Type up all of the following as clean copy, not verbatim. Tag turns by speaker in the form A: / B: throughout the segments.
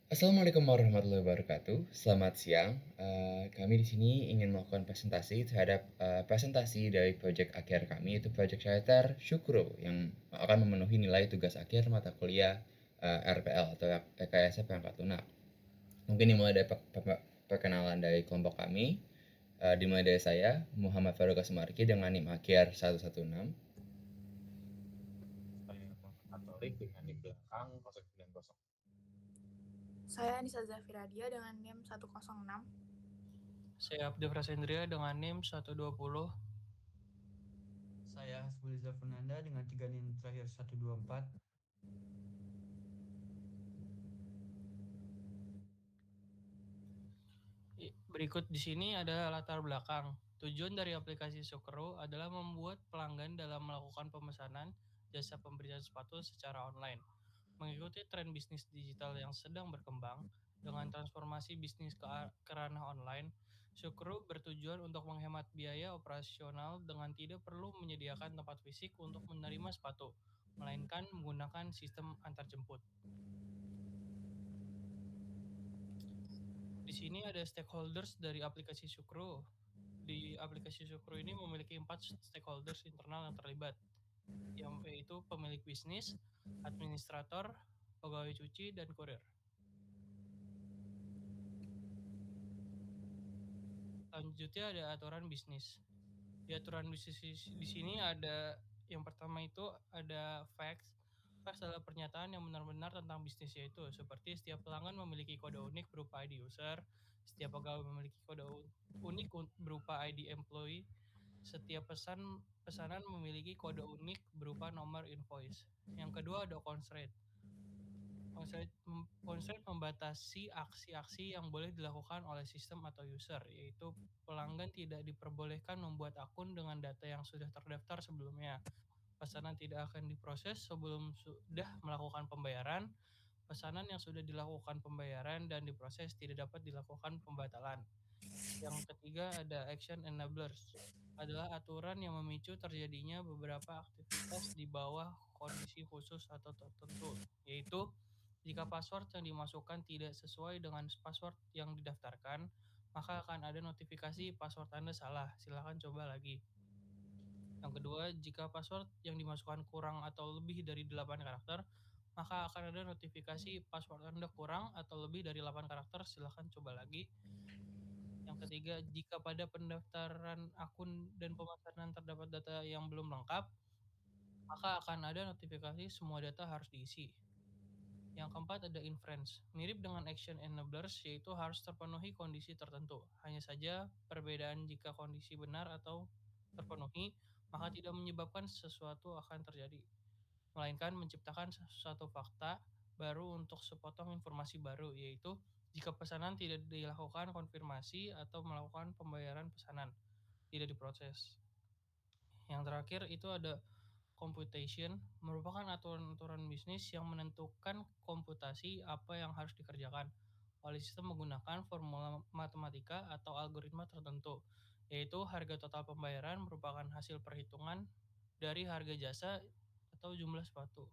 A: Assalamualaikum warahmatullahi wabarakatuh. Selamat siang. Kami di sini ingin melakukan presentasi terhadap presentasi dari proyek akhir kami, yaitu proyek charter Syukro yang akan memenuhi nilai tugas akhir mata kuliah RPL atau Rekayasa Perangkat Lunak. Mungkin dimulai dari perkenalan dari kelompok kami. Dimulai dari saya, Muhammad Faruk Asmarki dengan NIM akhir 116.
B: Saya Muhammad Katolik dengan NIM belakang 090.
C: Saya Anissa Zafiradia dengan NIM 106.
D: Saya Abdi Prasendria dengan NIM 120.
E: Saya Hasbuliza Fernanda dengan 3 NIM terakhir 124.
D: Berikut di sini ada latar belakang. Tujuan dari aplikasi Sukro adalah membuat pelanggan dalam melakukan pemesanan jasa pemberian sepatu secara online. Mengikuti tren bisnis digital yang sedang berkembang, dengan transformasi bisnis ke ranah online, Sukro bertujuan untuk menghemat biaya operasional dengan tidak perlu menyediakan tempat fisik untuk menerima sepatu, melainkan menggunakan sistem antarjemput. Di sini ada stakeholders dari aplikasi Sukro. Di aplikasi Sukro ini memiliki 4 stakeholders internal yang terlibat, yaitu pemilik bisnis, administrator, pegawai cuci, dan kurir. Selanjutnya ada aturan bisnis. Di aturan bisnis di sini ada yang pertama itu ada facts. Facts adalah pernyataan yang benar-benar tentang bisnis, yaitu seperti setiap pelanggan memiliki kode unik berupa ID user, setiap pegawai memiliki kode unik berupa ID employee, setiap pesanan memiliki kode unik berupa nomor invoice. Yang kedua ada constraint. Constraint membatasi aksi-aksi yang boleh dilakukan oleh sistem atau user, yaitu pelanggan tidak diperbolehkan membuat akun dengan data yang sudah terdaftar sebelumnya. Pesanan tidak akan diproses sebelum sudah melakukan pembayaran. Pesanan yang sudah dilakukan pembayaran dan diproses tidak dapat dilakukan pembatalan. Yang ketiga ada action enablers, adalah aturan yang memicu terjadinya beberapa aktivitas di bawah kondisi khusus atau tertentu, yaitu jika password yang dimasukkan tidak sesuai dengan password yang didaftarkan, maka akan ada notifikasi password Anda salah, silakan coba lagi. Yang kedua, jika password yang dimasukkan kurang atau lebih dari 8 karakter, maka akan ada notifikasi password Anda kurang atau lebih dari 8 karakter, silakan coba lagi. Yang ketiga, jika pada pendaftaran akun dan pemesanan terdapat data yang belum lengkap, maka akan ada notifikasi semua data harus diisi. Yang keempat ada inference. Mirip dengan action enablers, yaitu harus terpenuhi kondisi tertentu. Hanya saja perbedaan jika kondisi benar atau terpenuhi, maka tidak menyebabkan sesuatu akan terjadi, melainkan menciptakan suatu fakta baru untuk sepotong informasi baru, yaitu jika pesanan tidak dilakukan konfirmasi atau melakukan pembayaran pesanan tidak diproses. Yang terakhir itu ada computation, merupakan aturan-aturan bisnis yang menentukan komputasi apa yang harus dikerjakan oleh sistem menggunakan formula matematika atau algoritma tertentu, yaitu harga total pembayaran merupakan hasil perhitungan dari harga jasa atau jumlah sepatu.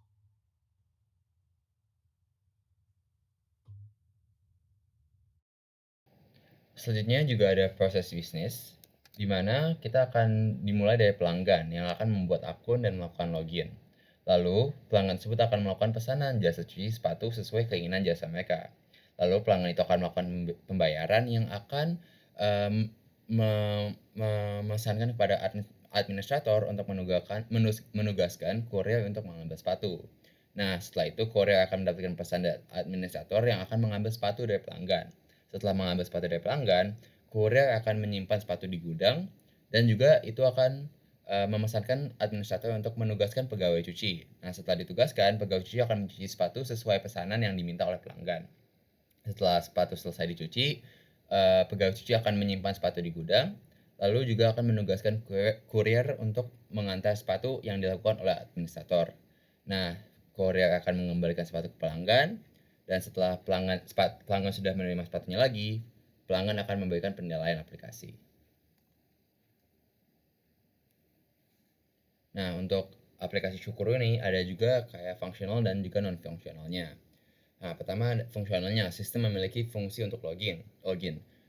A: Selanjutnya juga ada proses bisnis, di mana kita akan dimulai dari pelanggan yang akan membuat akun dan melakukan login. Lalu, pelanggan tersebut akan melakukan pesanan jasa cuci sepatu sesuai keinginan jasa mereka. Lalu, pelanggan itu akan melakukan pembayaran yang akan memesankan kepada administrator untuk menugaskan kurir untuk mengambil sepatu. Nah, setelah itu kurir akan mendapatkan pesan dari administrator yang akan mengambil sepatu dari pelanggan. Setelah mengambil sepatu dari pelanggan, kurir akan menyimpan sepatu di gudang dan juga itu akan memesankan administrator untuk menugaskan pegawai cuci. Nah, setelah ditugaskan, pegawai cuci akan mencuci sepatu sesuai pesanan yang diminta oleh pelanggan. Setelah sepatu selesai dicuci, pegawai cuci akan menyimpan sepatu di gudang, lalu juga akan menugaskan kurir untuk mengantar sepatu yang dilakukan oleh administrator. Nah, kurir akan mengembalikan sepatu ke pelanggan, dan setelah pelanggan sudah menerima sepatunya lagi, pelanggan akan memberikan penilaian aplikasi. Nah, untuk aplikasi Syukur ini ada juga kayak fungsional dan juga non-fungsionalnya. Nah, pertama fungsionalnya, sistem memiliki fungsi untuk login.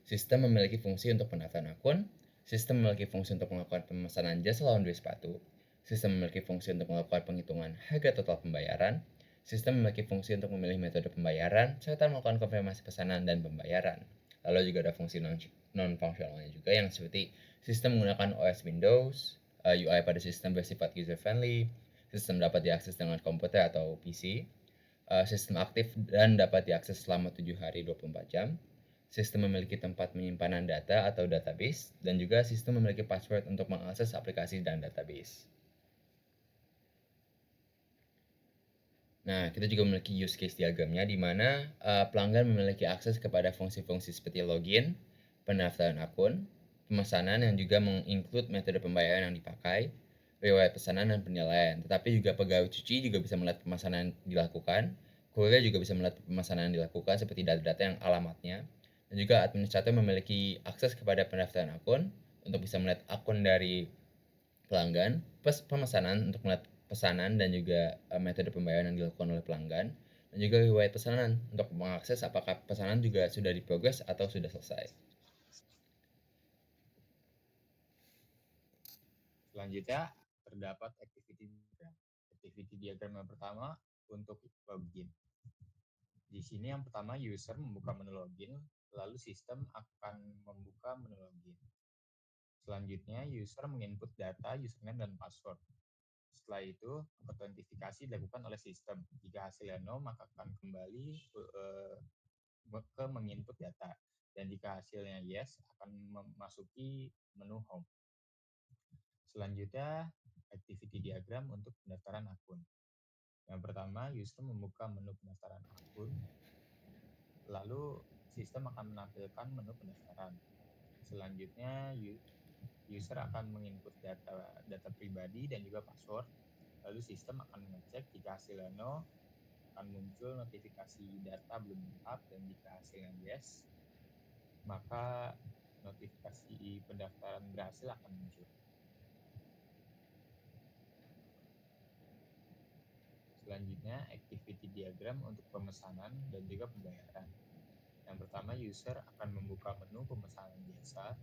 A: Sistem memiliki fungsi untuk pendaftaran akun. Sistem memiliki fungsi untuk melakukan pemesanan jasa laundry sepatu. Sistem memiliki fungsi untuk melakukan penghitungan harga total pembayaran. Sistem memiliki fungsi untuk memilih metode pembayaran, serta melakukan konfirmasi pesanan dan pembayaran. Lalu juga ada fungsi non-fungsionalnya juga yang seperti sistem menggunakan OS Windows, UI pada sistem bersifat user-friendly, sistem dapat diakses dengan komputer atau PC, sistem aktif dan dapat diakses selama 7 hari 24 jam, sistem memiliki tempat penyimpanan data atau database, dan juga sistem memiliki password untuk mengakses aplikasi dan database. Nah, kita juga memiliki use case diagramnya di mana pelanggan memiliki akses kepada fungsi-fungsi seperti login, pendaftaran akun, pemesanan yang juga menginclude metode pembayaran yang dipakai, riwayat pesanan dan penilaian. Tetapi juga pegawai cuci juga bisa melihat pemesanan dilakukan, kurir juga bisa melihat pemesanan dilakukan seperti data-data yang alamatnya, dan juga administrator memiliki akses kepada pendaftaran akun untuk bisa melihat akun dari pelanggan, pemesanan untuk melihat pesanan dan juga metode pembayaran yang dilakukan oleh pelanggan, dan juga riwayat pesanan untuk mengakses apakah pesanan juga sudah diprogres atau sudah selesai.
B: Selanjutnya terdapat activity diagram. Activity diagram yang pertama untuk login. Di sini yang pertama user membuka menu login, lalu sistem akan membuka menu login. Selanjutnya user menginput data username dan password. Setelah itu autentifikasi dilakukan oleh sistem. Jika hasilnya no, maka akan kembali ke menginput data. Dan jika hasilnya yes, akan memasuki menu home. Selanjutnya, activity diagram untuk pendaftaran akun. Yang pertama, user membuka menu pendaftaran akun, lalu sistem akan menampilkan menu pendaftaran. Selanjutnya, user akan menginput data pribadi dan juga password, lalu sistem akan mengecek jika hasilnya no, akan muncul notifikasi data belum lengkap, dan jika hasilnya yes, maka notifikasi pendaftaran berhasil akan muncul. Selanjutnya, activity diagram untuk pemesanan dan juga pembayaran. Yang pertama, user akan membuka menu pemesanan jasa,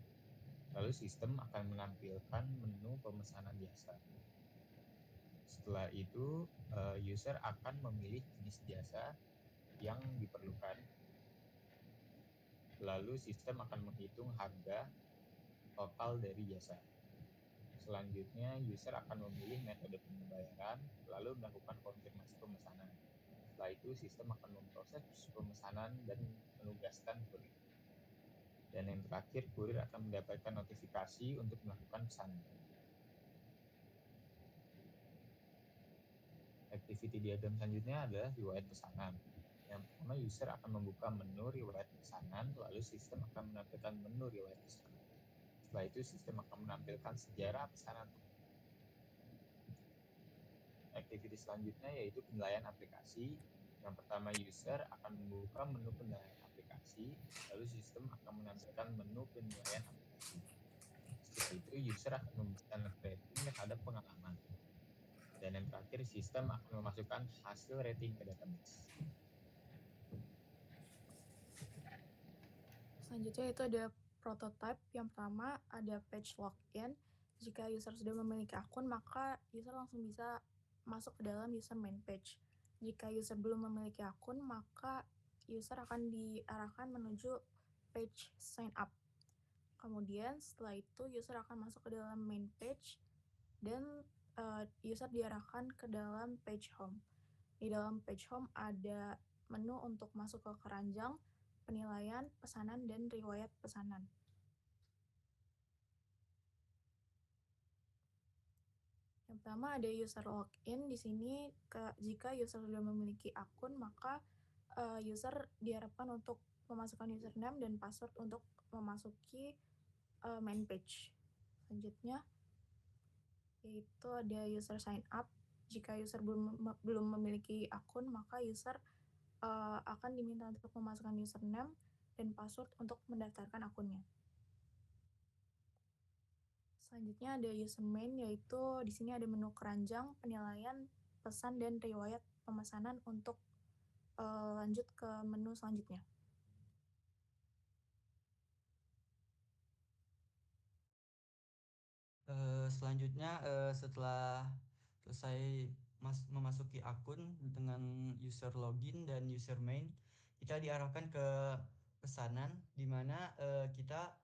B: lalu sistem akan menampilkan menu pemesanan jasa. Setelah itu, user akan memilih jenis jasa yang diperlukan, lalu sistem akan menghitung harga total dari jasa. Selanjutnya, user akan memilih metode pembayaran, lalu melakukan konfirmasi pemesanan. Setelah itu, sistem akan memproses pemesanan dan menugaskan kurir. Dan yang terakhir, kurir akan mendapatkan notifikasi untuk melakukan pesanan. Activity diagram selanjutnya adalah riwayat pesanan. Yang pertama, user akan membuka menu riwayat pesanan, lalu sistem akan menampilkan menu riwayat pesanan. Setelah itu, sistem akan menampilkan sejarah pesanan. Aktivitas selanjutnya yaitu penilaian aplikasi. Yang pertama, user akan membuka menu penilaian aplikasi, lalu sistem akan menampilkan menu penilaian aplikasi. Setelah itu, user akan memberikan rating terhadap pengalaman. Dan yang terakhir, sistem akan memasukkan hasil rating ke database.
C: Selanjutnya itu ada prototype. Yang pertama ada page login. Jika user sudah memiliki akun, maka user langsung bisa masuk ke dalam user main page. Jika user belum memiliki akun, maka user akan diarahkan menuju page sign up. Kemudian setelah itu user akan masuk ke dalam main page dan user diarahkan ke dalam page home. Di dalam page home ada menu untuk masuk ke keranjang, penilaian, pesanan, dan riwayat pesanan. Yang pertama ada user login. Di sini jika user sudah memiliki akun, maka user diharapkan untuk memasukkan username dan password untuk memasuki main page. Selanjutnya yaitu ada user sign up. Jika user belum memiliki akun, maka user akan diminta untuk memasukkan username dan password untuk mendaftarkan akunnya. Selanjutnya ada user main, yaitu di sini ada menu keranjang, penilaian, pesan, dan riwayat pemesanan untuk lanjut ke menu selanjutnya.
E: Selanjutnya setelah selesai memasuki akun dengan user login dan user main, kita diarahkan ke pesanan di mana kita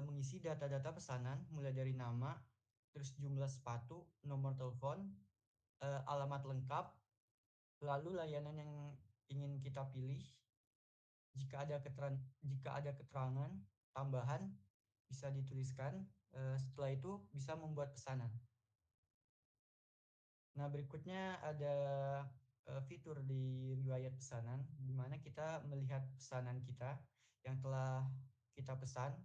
E: mengisi data-data pesanan mulai dari nama, terus jumlah sepatu, nomor telepon, alamat lengkap, lalu layanan yang ingin kita pilih. Jika ada keterangan tambahan bisa dituliskan. Setelah itu bisa membuat pesanan. Nah, berikutnya ada fitur di riwayat pesanan di mana kita melihat pesanan kita yang telah kita pesan.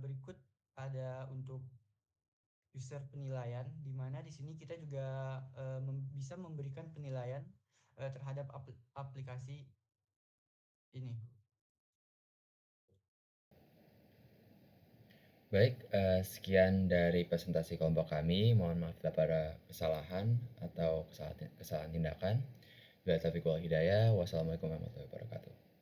E: Berikut ada untuk user penilaian di mana di sini kita juga bisa memberikan penilaian terhadap aplikasi ini.
A: Baik, sekian dari presentasi kelompok kami. Mohon maaf bila pada kesalahan atau kesalahan tindakan. Bila taufiq wal hidayah. Wassalamualaikum warahmatullahi wabarakatuh.